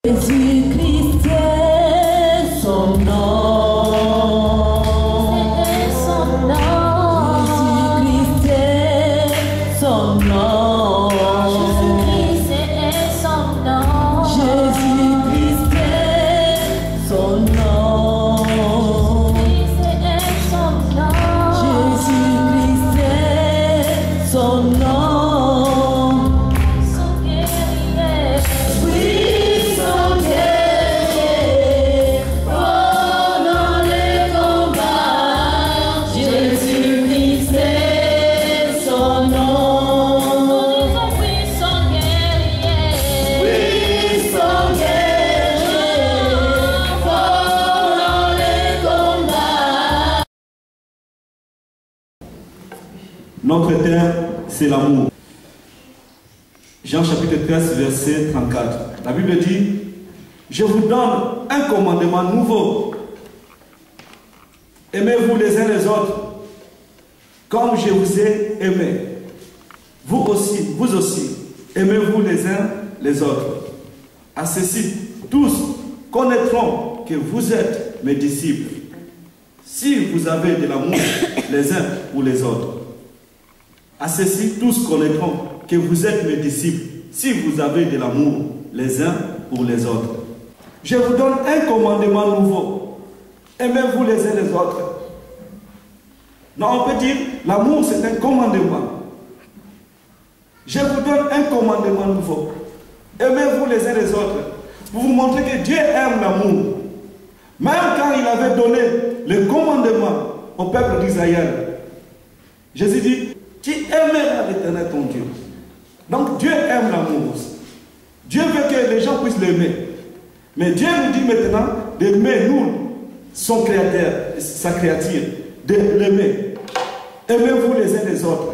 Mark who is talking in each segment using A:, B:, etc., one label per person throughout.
A: Jésus-Christ est son nom. Son nom. Jésus-Christ est son nom. Jésus-Christ est son nom. Jésus-Christ est son nom. Jésus-Christ est son nom. Jésus-Christ est son nom.
B: Notre thème, c'est l'amour. Jean chapitre 13, verset 34. La Bible dit, je vous donne un commandement nouveau. Aimez-vous les uns les autres, comme je vous ai aimé. Vous aussi, aimez-vous les uns les autres. À ceci, tous connaîtront que vous êtes mes disciples, si vous avez de l'amour les uns pour les autres. À ceci, tous connaîtront que vous êtes mes disciples, si vous avez de l'amour les uns pour les autres. Je vous donne un commandement nouveau. Aimez-vous les uns les autres. Non, on peut dire, l'amour c'est un commandement. Je vous donne un commandement nouveau. Aimez-vous les uns les autres. Pour vous montrer que Dieu aime l'amour. Même quand il avait donné le commandement au peuple d'Israël, Jésus dit, tu aimeras l'Éternel ton Dieu. Donc Dieu aime l'amour. Dieu veut que les gens puissent l'aimer. Mais Dieu nous dit maintenant d'aimer nous, son créateur, sa créature, de l'aimer. Aimez-vous les uns les autres.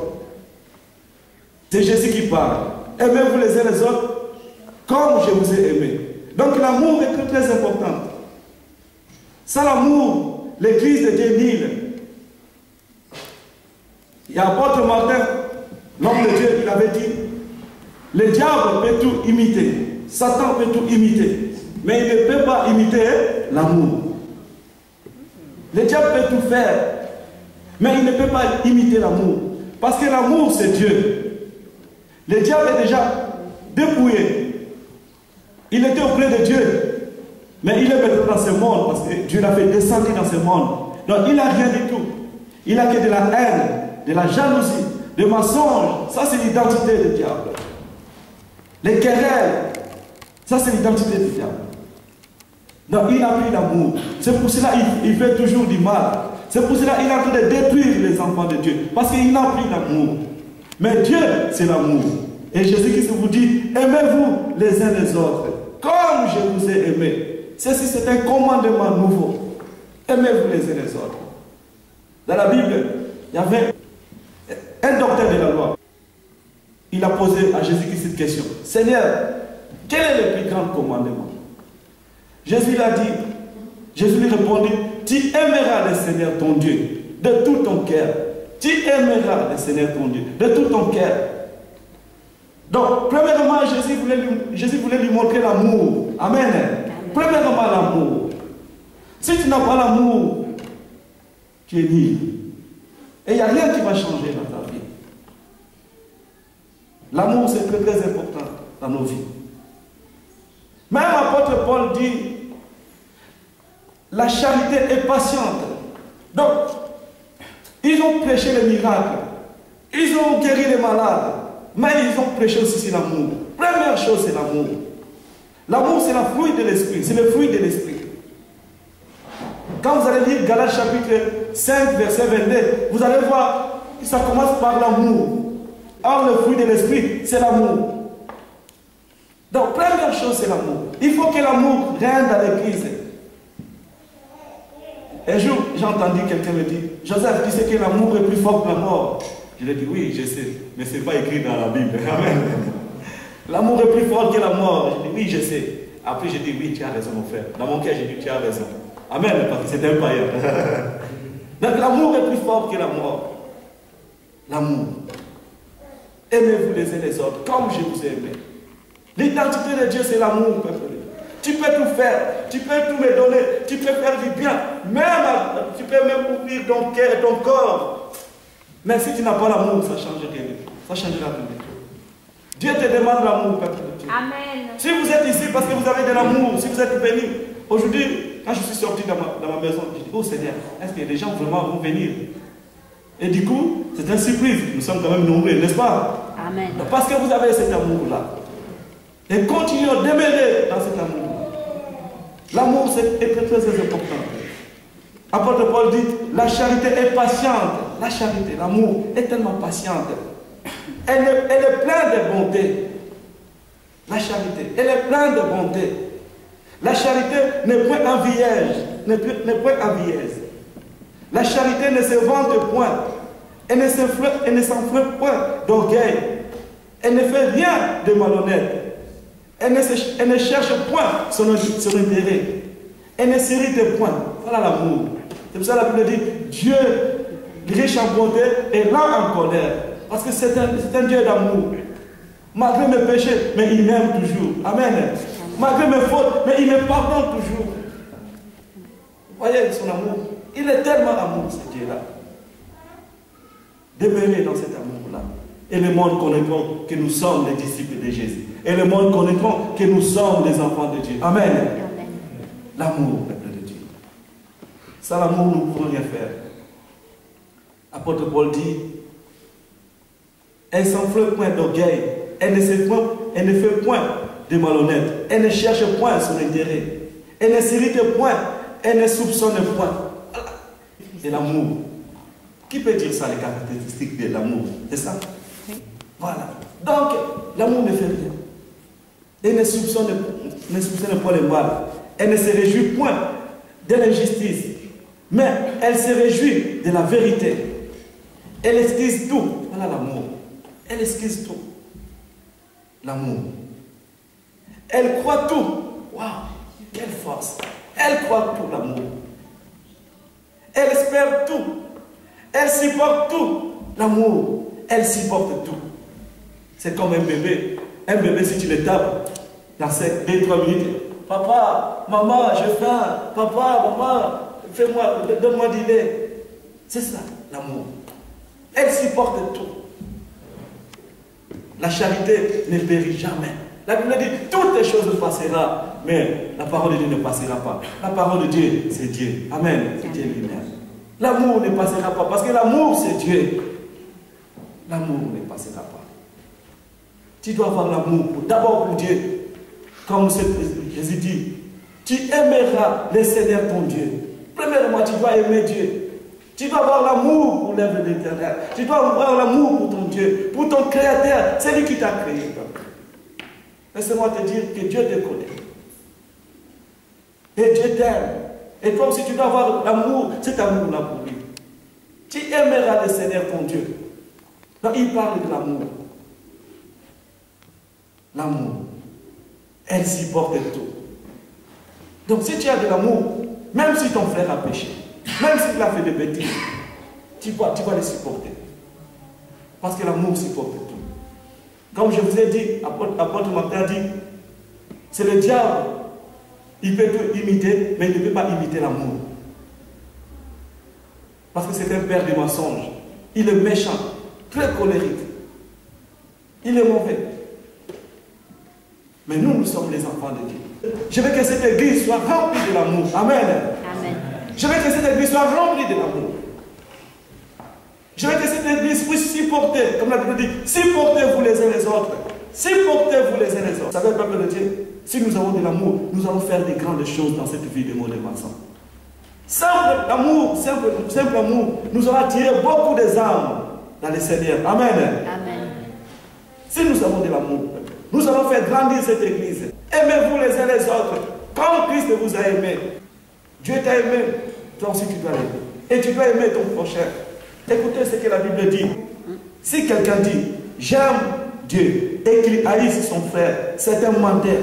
B: C'est Jésus qui parle. Aimez-vous les uns les autres comme je vous ai aimé. Donc l'amour est très important. Sans l'amour, l'église de Dieu nul. Il y a l'apôtre Martin, l'homme de Dieu, il avait dit, le diable peut tout imiter, Satan peut tout imiter, mais il ne peut pas imiter l'amour. Le diable peut tout faire, mais il ne peut pas imiter l'amour, parce que l'amour c'est Dieu. Le diable est déjà dépouillé, il était auprès de Dieu, mais il est maintenant dans ce monde, parce que Dieu l'a fait descendre dans ce monde. Donc il n'a rien du tout, il n'a que de la haine, de la jalousie, des mensonges. Ça c'est l'identité du diable. Les querelles, ça c'est l'identité du diable. Donc il a pris l'amour. C'est pour cela qu'il fait toujours du mal. C'est pour cela qu'il est en train de détruire les enfants de Dieu. Parce qu'il a pris l'amour. Mais Dieu c'est l'amour. Et Jésus-Christ vous dit, aimez-vous les uns les autres, comme je vous ai aimé. Ceci c'est un commandement nouveau. Aimez-vous les uns les autres. Dans la Bible, il y avait un docteur de la loi. Il a posé à Jésus-Christ cette question. Seigneur, quel est le plus grand commandement? Jésus lui répondit, tu aimeras le Seigneur ton Dieu de tout ton cœur. Tu aimeras le Seigneur ton Dieu de tout ton cœur. Donc, premièrement, Jésus voulait lui montrer l'amour. Amen. Premièrement, l'amour. Si tu n'as pas l'amour, tu es nul. Et il n'y a rien qui va changer dans ta vie. L'amour, c'est très très important dans nos vies. Même l'apôtre Paul dit, la charité est patiente. Donc, ils ont prêché les miracles. Ils ont guéri les malades. Mais ils ont prêché aussi l'amour. Première chose, c'est l'amour. L'amour, c'est le fruit de l'esprit. C'est le fruit de l'esprit. Quand vous allez lire Galates chapitre 5, verset 22, vous allez voir, ça commence par l'amour. Or, le fruit de l'esprit, c'est l'amour. Donc, première chose, c'est l'amour. Il faut que l'amour règne dans l'église. Un jour, j'ai entendu quelqu'un me dire, Joseph, tu sais que l'amour est plus fort que la mort? Je lui ai dit, oui, je sais, mais ce n'est pas écrit dans la Bible. Amen. L'amour est plus fort que la mort. Je dis, oui, je sais. Après, j'ai dit, oui, tu as raison, mon frère. Dans mon cœur, j'ai dit, tu as raison. Amen, parce que c'était un païen. Donc, l'amour est plus fort que la mort. L'amour. Aimez-vous les uns les autres, comme je vous ai aimé. L'identité de Dieu, c'est l'amour, peuple. Tu peux tout faire, tu peux tout me donner, tu peux faire du bien, tu peux même ouvrir ton cœur et ton corps. Mais si tu n'as pas l'amour, ça change rien. Ça changera rien. Dieu te demande l'amour, peuple de Dieu.
C: Amen.
B: Si vous êtes ici parce que vous avez de l'amour, si vous êtes béni, aujourd'hui, quand je suis sorti dans ma maison, je dis, oh Seigneur, est-ce que les gens vraiment vont venir? Et du coup, c'est une surprise. Nous sommes quand même nombreux, n'est-ce pas?
C: Amen.
B: Parce que vous avez cet amour-là. Et continuons à demeurer dans cet amour. L'amour, c'est très, très important. Apôtre Paul dit, la charité est patiente. La charité, l'amour est tellement patiente. Elle est pleine de bonté. La charité, elle est pleine de bonté. La charité n'est point envieuse. N'est point envieuse. La charité ne se vante point. Elle ne s'enflamme point d'orgueil. Elle ne fait rien de malhonnête. Elle ne cherche point son intérêt. Elle ne s'irrite point. Voilà l'amour. C'est pour ça que la Bible dit, Dieu, riche en bonté et lent en colère. Parce que c'est un Dieu d'amour. Malgré mes péchés, mais il m'aime toujours. Amen. Malgré mes fautes, mais il me pardonne toujours. Vous voyez son amour. Il est tellement amour, ce Dieu-là. Demeurer dans cet amour-là. Et le monde connaîtra que nous sommes les disciples de Jésus. Et le monde connaîtra que nous sommes les enfants de Dieu. Amen. Amen. L'amour, peuple de Dieu. Sans l'amour, nous ne pouvons rien faire. Apôtre Paul dit, elle s'enflamme point d'orgueil. Elle ne fait point de malhonnête. Elle ne cherche point son intérêt. Elle ne s'irrite point. Elle ne soupçonne point. C'est l'amour. Qui peut dire ça, les caractéristiques de l'amour? C'est ça? Voilà. Donc, l'amour ne fait rien. Elle ne soupçonne point le mal. Elle ne se réjouit point de l'injustice. Mais elle se réjouit de la vérité. Elle esquisse tout. Voilà l'amour. Elle esquisse tout. L'amour. Elle croit tout. Waouh, quelle force. Elle croit tout, l'amour. Elle espère tout. Elle supporte tout. L'amour, elle supporte tout. C'est comme un bébé. Un bébé, si tu le tapes, dans 2-3 minutes, papa, maman, j'ai faim. Papa, maman, donne-moi du lait. C'est ça, l'amour. Elle supporte tout. La charité ne périt jamais. La Bible dit, toutes les choses passeront, mais la parole de Dieu ne passera pas. La parole de Dieu, c'est Dieu. Amen. C'est Dieu lui-même. L'amour ne passera pas, parce que l'amour, c'est Dieu. L'amour ne passera pas. Tu dois avoir l'amour d'abord pour Dieu. Comme Jésus dit, tu aimeras le Seigneur ton Dieu. Premièrement, tu dois aimer Dieu. Tu dois avoir l'amour pour l'œuvre de l'Éternel. Tu dois avoir l'amour pour ton Dieu, pour ton Créateur. C'est lui qui t'a créé. Laisse-moi te dire que Dieu te connaît. Et Dieu t'aime. Et toi aussi, tu dois avoir l'amour, cet amour-là pour lui. Tu aimeras le Seigneur ton Dieu. Donc, il parle de l'amour. L'amour. Elle supporte tout. Donc, si tu as de l'amour, même si ton frère a péché, même s'il a fait des bêtises, tu vas le supporter. Parce que l'amour supporte tout. Comme je vous ai dit, apôtre Martin dit, c'est le diable. Il peut tout imiter, mais il ne peut pas imiter l'amour. Parce que c'est un père de mensonges. Il est méchant, très colérique. Il est mauvais. Mais nous sommes les enfants de Dieu. Je veux que cette église soit remplie de l'amour. Amen.
C: Amen.
B: Je veux que cette église soit remplie de l'amour. Je veux que cette église puisse supporter, comme la Bible dit, supportez-vous les uns les autres. Supportez-vous les uns les autres. Vous savez, peuple de Dieu, si nous avons de l'amour, nous allons faire de grandes choses dans cette vie de monde marchand. Simple amour, simple amour, nous allons attirer beaucoup des âmes dans le Seigneur. Amen.
C: Amen.
B: Si nous avons de l'amour, nous allons faire grandir cette église. Aimez-vous les uns les autres, comme Christ vous a aimé. Dieu t'a aimé, toi aussi tu dois l'aimer. Et tu dois aimer ton prochain. Écoutez ce que la Bible dit. Si quelqu'un dit, j'aime Dieu, et qu'il haïsse son frère, c'est un menteur.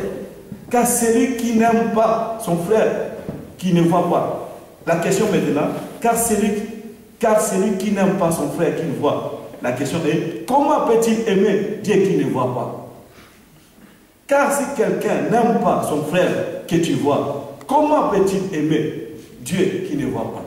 B: Car celui qui n'aime pas son frère, qui ne voit pas. La question maintenant, car celui qui n'aime pas son frère, qui ne voit. La question est, comment peut-il aimer Dieu qui ne voit pas? Car si quelqu'un n'aime pas son frère, que tu vois. Comment peut-il aimer Dieu qui ne voit pas?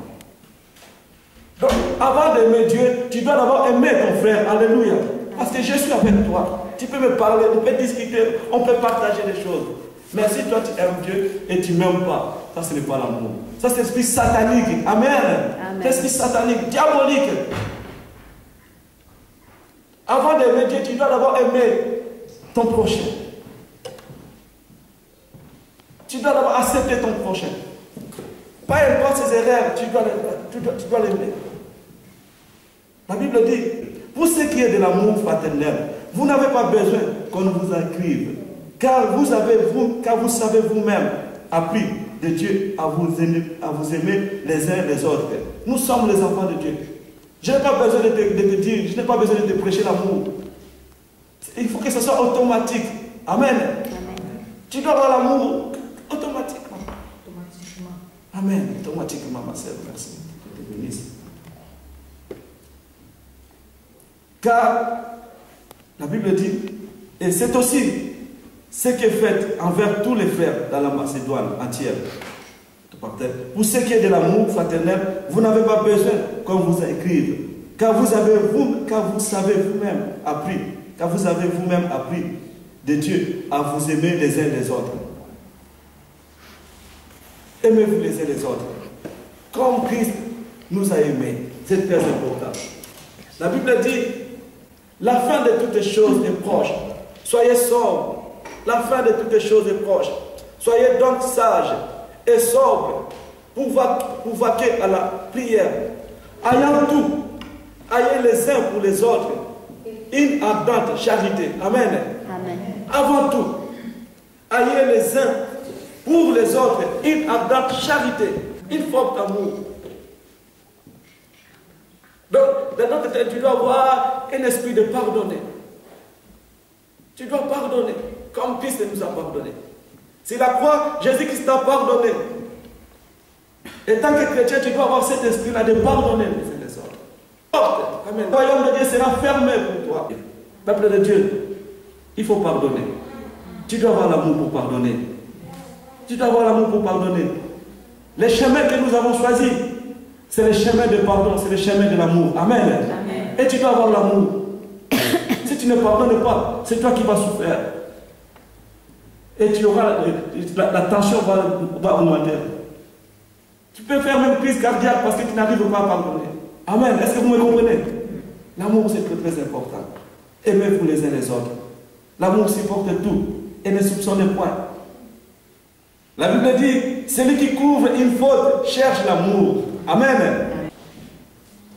B: Donc, avant d'aimer Dieu, tu dois d'abord aimer ton frère. Alléluia. Parce que je suis avec toi. Tu peux me parler, on peut discuter, on peut partager des choses. Mais si toi tu aimes Dieu et tu ne m'aimes pas, ça ce n'est pas l'amour. Ça c'est l'esprit satanique. Amen. L'esprit satanique, diabolique. Avant d'aimer Dieu, tu dois d'abord aimer ton prochain. Tu dois d'abord accepter ton prochain. Pas importe ses erreurs, tu dois l'aimer. La Bible dit, pour ce qui est de l'amour fraternel, vous n'avez pas besoin qu'on vous écrive, car vous savez vous-même appris de Dieu à vous aimer les uns les autres. Nous sommes les enfants de Dieu. Je n'ai pas besoin de te dire, je n'ai pas besoin de te prêcher l'amour. Il faut que ce soit automatique. Amen. Tu dois avoir l'amour automatiquement. Amen. Automatiquement, ma sœur. Merci. Je te bénisse. Car la Bible dit, et c'est aussi ce qui est fait envers tous les frères dans la Macédoine entière. Pour ce qui est de l'amour fraternel, vous n'avez pas besoin qu'on vous écrive, car vous savez vous-même appris de Dieu à vous aimer les uns les autres. Aimez-vous les uns les autres, comme Christ nous a aimés. C'est très important. La Bible dit, la fin de toutes les choses est proche. Soyez sobres. La fin de toutes les choses est proche. Soyez donc sages et sobres pour vaquer à la prière. Ayant tout, ayez les uns pour les autres une ardente charité. Amen.
A: Amen. Avant tout,
B: ayez les uns pour les autres une ardente charité, une forte amour. Donc, dans notre tête, tu dois avoir un esprit de pardonner. Tu dois pardonner, comme Christ nous a pardonné. C'est la croix, Jésus-Christ t'a pardonné. Et tant que chrétien, tu dois avoir cet esprit-là de pardonner les uns les autres. Amen. Le royaume de Dieu sera fermé pour toi. Peuple de Dieu, il faut pardonner. Tu dois avoir l'amour pour pardonner. Tu dois avoir l'amour pour pardonner. Les chemins que nous avons choisis, c'est le chemin de pardon, c'est le chemin de l'amour. Amen. Amen. Et tu dois avoir l'amour. Si tu ne pardonnes pas, c'est toi qui vas souffrir. Et tu auras, la tension va augmenter. Tu peux faire même crise cardiaque parce que tu n'arrives pas à pardonner. Amen. Est-ce que vous me comprenez? L'amour, c'est très très important. Aimez-vous les uns les autres. L'amour supporte tout et ne soupçonne point. La Bible dit, celui qui couvre une faute cherche l'amour. Amen.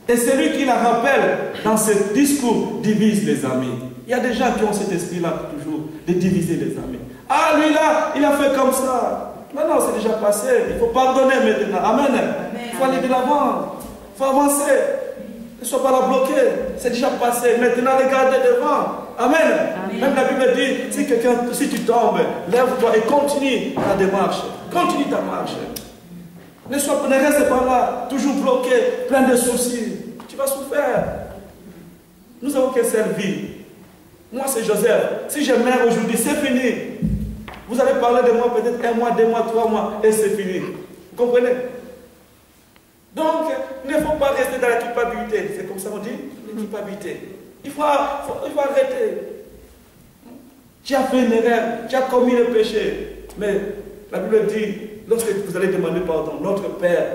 B: Et celui qui la rappelle dans ce discours divise les amis. Il y a des gens qui ont cet esprit-là toujours, de diviser les amis. Ah, lui là, il a fait comme ça. Maintenant, c'est déjà passé. Il faut pardonner maintenant. Amen. Il faut aller de l'avant. Il faut avancer. Ne sois pas là bloqué. C'est déjà passé. Maintenant, regardez devant. Amen. Amen. Même la Bible dit, si tu tombes, lève-toi et continue ta démarche. Continue ta marche. Ne reste pas là, toujours bloqué, plein de soucis. Tu vas souffrir. Nous avons qu'une seule vie. Moi, c'est Joseph. Si je meurs aujourd'hui, c'est fini. Vous allez parler de moi peut-être 1 mois, 2 mois, 3 mois, et c'est fini. Vous comprenez? Donc, il ne faut pas rester dans la culpabilité. C'est comme ça qu'on dit, la culpabilité. Il faut arrêter. Tu as fait une erreur, tu as commis le péché. Mais la Bible dit, lorsque vous allez demander pardon, notre Père,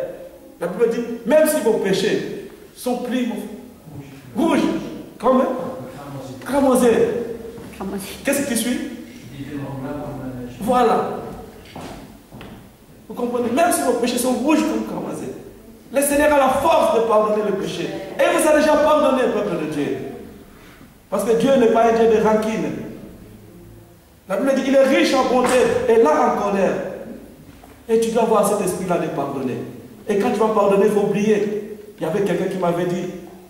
B: la Bible dit, même si vos péchés sont plus rouges, comme cramosés. Qu'est-ce qui suit? Voilà. Vous comprenez? Même si vos péchés sont rouges comme cramosés, le Seigneur a la force de pardonner le péché. Et vous avez déjà pardonné, peuple de Dieu. Parce que Dieu n'est pas un Dieu de rancune. La Bible dit, il est riche en bonté et là en colère. Et tu dois avoir cet esprit-là de pardonner. Et quand tu vas pardonner, il faut oublier. Il y avait quelqu'un qui m'avait dit,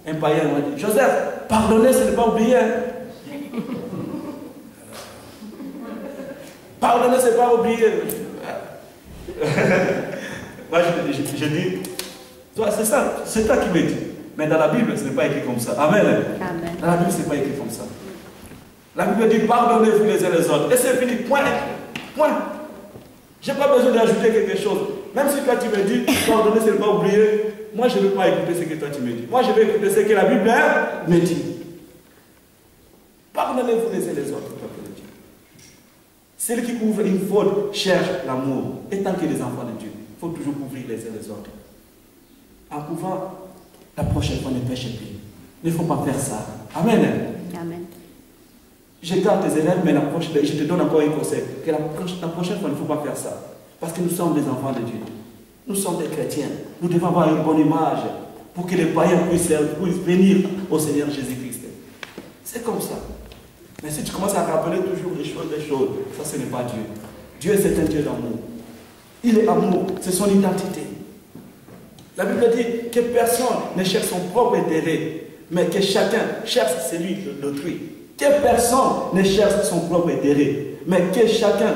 B: un païen m'a dit, Joseph, pardonner, ce n'est pas oublier. Pardonner, ce n'est pas oublier. Moi, je dis, toi, c'est ça, c'est toi qui me dis. Mais dans la Bible, ce n'est pas écrit comme ça. Amen. Amen. Dans la Bible, ce n'est pas écrit comme ça. La Bible dit, pardonnez-vous les uns les autres. Et c'est fini, point. Point. Je n'ai pas besoin d'ajouter quelque chose. Même si toi tu me dis, pardonner, c'est ne pas oublier, moi je ne veux pas écouter ce que toi tu me dis. Moi je vais écouter ce que la Bible me dit. Pardonnez-vous les uns les autres, peuple de Dieu. Celui qui couvre une faute cherche l'amour. Et tant que les enfants de Dieu, il faut toujours couvrir les uns les autres. En couvrant, la prochaine fois ne pêchez plus. Il ne faut pas faire ça. Amen.
A: Amen.
B: Je garde tes élèves, mais je te donne encore un conseil. Que la prochaine fois, il ne faut pas faire ça. Parce que nous sommes des enfants de Dieu. Nous sommes des chrétiens. Nous devons avoir une bonne image pour que les païens puissent venir au Seigneur Jésus-Christ. C'est comme ça. Mais si tu commences à rappeler toujours des choses, ça ce n'est pas Dieu. Dieu c'est un Dieu d'amour. Il est amour, c'est son identité. La Bible dit que personne ne cherche son propre intérêt, mais que chacun cherche celui d'autrui. Que personne ne cherche son propre intérêt, mais que chacun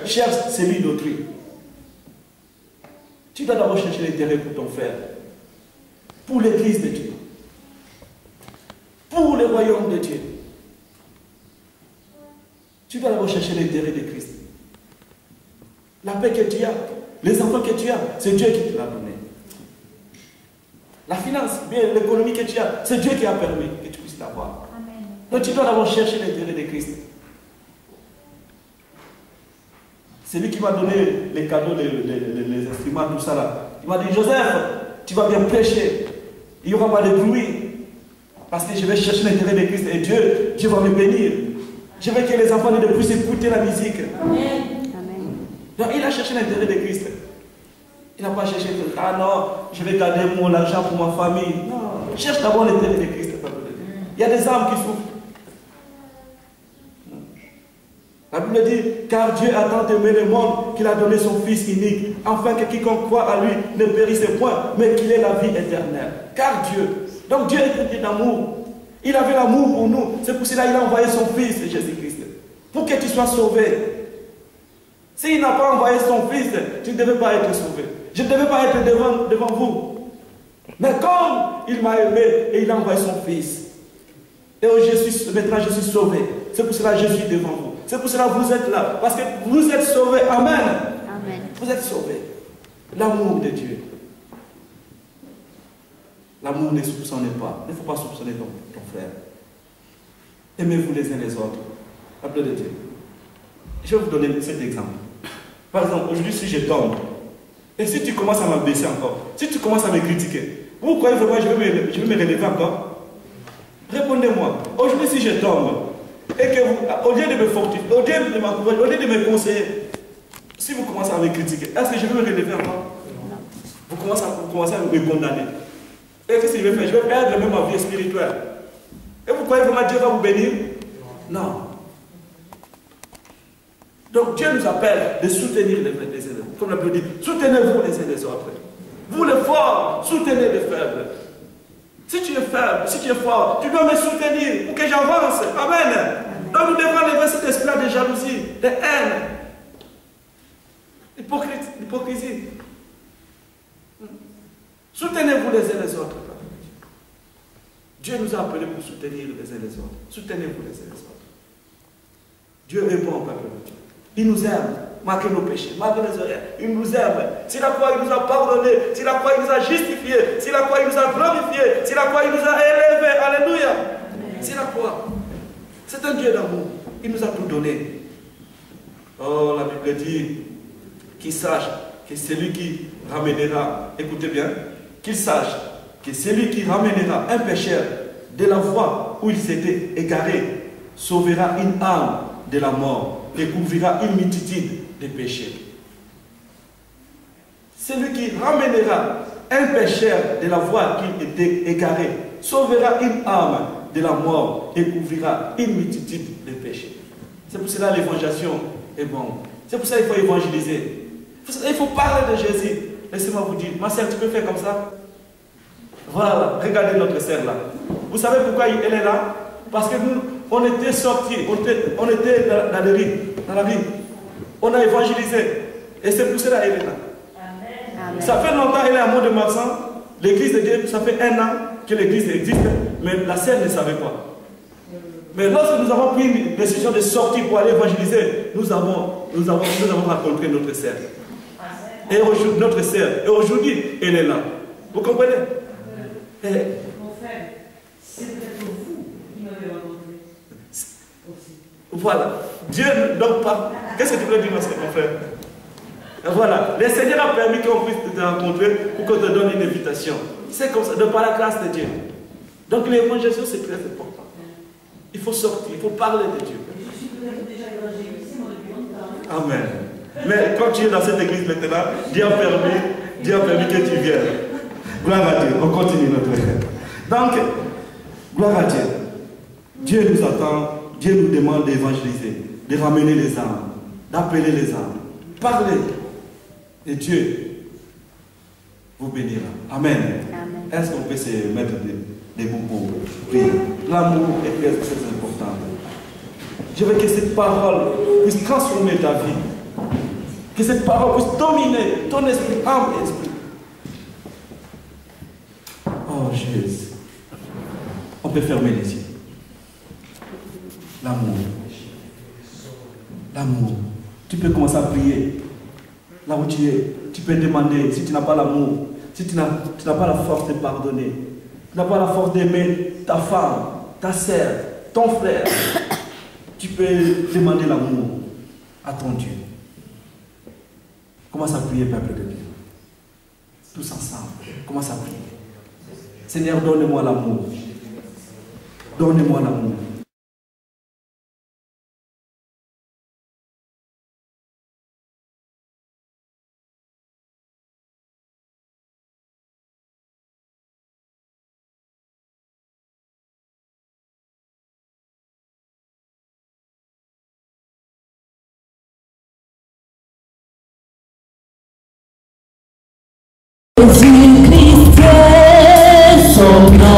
B: cherche celui d'autrui. Tu dois d'abord chercher l'intérêt pour ton frère, pour l'église de Dieu, pour le royaume de Dieu. Tu dois d'abord chercher l'intérêt de Christ. La paix que tu as, les enfants que tu as, c'est Dieu qui te l'a donné. La finance, bien l'économie que tu as, c'est Dieu qui a permis que tu puisses l'avoir. Donc tu dois d'abord chercher l'intérêt de Christ. C'est lui qui m'a donné les cadeaux, les instruments, tout ça là. Il m'a dit, Joseph, tu vas bien prêcher. Il n'y aura pas de bruit. Parce que je vais chercher l'intérêt de Christ et Dieu va me bénir. Je veux que les enfants ne puissent écouter la musique.
A: Amen.
B: Donc il a cherché l'intérêt de Christ. Il n'a pas cherché, ah non, je vais garder mon argent pour ma famille. Non, cherche d'abord l'intérêt de Christ. Il y a des âmes qui souffrent. La Bible dit, car Dieu a tant aimé le monde qu'il a donné son Fils unique, afin que quiconque croit à lui ne périsse point, mais qu'il ait la vie éternelle. Car Dieu, donc Dieu est un Dieu d'amour. Il avait l'amour pour nous. C'est pour cela qu'il a envoyé son Fils, Jésus-Christ, pour que tu sois sauvé. S'il n'a pas envoyé son Fils, tu ne devais pas être sauvé. Je ne devais pas être devant vous. Mais comme il m'a aimé et il a envoyé son Fils, et maintenant je suis sauvé. C'est pour cela que je suis devant vous. C'est pour cela que vous êtes là. Parce que vous êtes sauvés. Amen.
A: Amen.
B: Vous êtes sauvés. L'amour de Dieu. L'amour ne soupçonne pas. Il ne faut pas soupçonner ton frère. Aimez-vous les uns les autres. Appelez de Dieu. Je vais vous donner cet exemple. Par exemple, aujourd'hui, si je tombe, et si tu commences à m'abaisser encore, si tu commences à me critiquer, vous croyez vraiment que je vais me relever encore? Répondez-moi. Aujourd'hui, si je tombe, et que vous, au lieu de me fortifier, au lieu de m'encourager, au lieu de me conseiller, si vous commencez à me critiquer, est-ce que je vais me relever encore? Vous commencez à me condamner. Et qu'est-ce que je vais faire? Je vais perdre même ma vie spirituelle. Et vous croyez vraiment que Dieu va vous bénir? Non. Donc Dieu nous appelle de soutenir les uns les autres. Comme la Bible dit, soutenez-vous les uns les autres. Vous les forts, soutenez les faibles. Si tu es faible, si tu es fort, tu dois me soutenir pour que j'avance. Amen. Donc nous devons lever cet esprit de jalousie, de haine, d'hypocrisie. Soutenez-vous les uns les autres. Dieu nous a appelés pour soutenir les uns les autres. Soutenez-vous les uns les autres. Dieu est bon, peuple de Dieu. Il nous aime, malgré nos péchés, malgré nos erreurs. Il nous aime. C'est la croix, il nous a pardonné. C'est la croix, il nous a justifié. C'est la croix, il nous a glorifié. C'est la croix, il nous a élevés. Alléluia. C'est la croix. C'est un Dieu d'amour. Il nous a tout donné. Oh, la Bible dit qu'il sache que celui qui ramènera, écoutez bien, qu'il sache que celui qui ramènera un pécheur de la voie où il s'était égaré sauvera une âme de la mort et couvrira une multitude de péchés. Celui qui ramènera un pécheur de la voie qui était égaré sauvera une âme de la mort et couvrira une multitude de péchés. C'est pour cela que l'évangélisation est bon. C'est pour ça qu'il faut évangéliser. Il faut parler de Jésus. Laissez-moi vous dire, ma sœur, tu peux faire comme ça? Voilà, regardez notre sœur là. Vous savez pourquoi elle est là? Parce que nous, on était sortis, on était dans la rue. On a évangélisé. Et c'est pour cela qu'elle est là. Amen. Ça fait longtemps qu'elle est à Mont-de-Marsan. L'église de Dieu, ça fait 1 an que l'église existe, mais la sœur ne savait pas. Mais lorsque nous avons pris une décision de sortir pour aller évangéliser, nous avons nous avons rencontré notre sœur. Et aujourd'hui, notre sœur, et aujourd'hui, elle est là. Vous comprenez?
A: Mon frère, c'est peut-être vous qui m'avez rencontré.
B: Voilà. Dieu donc pas. Qu'est-ce que tu veux dire, mon frère? Voilà. Le Seigneur a permis qu'on puisse te rencontrer pour qu'on te donne une invitation. C'est comme ça, de par la grâce de Dieu. Donc l'évangélisation, c'est très important. Il faut sortir, il faut parler de Dieu.
A: Je suis peut-être déjà évangélisé, mais depuis longtemps.
B: Amen. Mais quand tu es dans cette église maintenant, Dieu a permis que tu viennes. Gloire à Dieu. On continue notre frère. Donc, gloire à Dieu. Dieu nous attend, Dieu nous demande d'évangéliser, de ramener les âmes, d'appeler les âmes. Parlez. Et Dieu vous bénira. Amen. Est-ce qu'on peut se mettre des mots pour prier? L'amour est très important. Je veux que cette parole puisse transformer ta vie. Que cette parole puisse dominer ton esprit, âme et esprit. Oh Jésus. On peut fermer les yeux. L'amour. L'amour. Tu peux commencer à prier. Là où tu es, tu peux demander, si tu n'as pas l'amour, si tu n'as pas la force de pardonner, tu n'as pas la force d'aimer ta femme, ta sœur, ton frère, tu peux demander l'amour à ton Dieu. Commence à prier, peuple de Dieu. Tous ensemble, commence à prier. Seigneur, donne-moi l'amour. Donne-moi l'amour.
C: Jésus-Christ est son nom.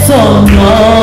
D: son nom.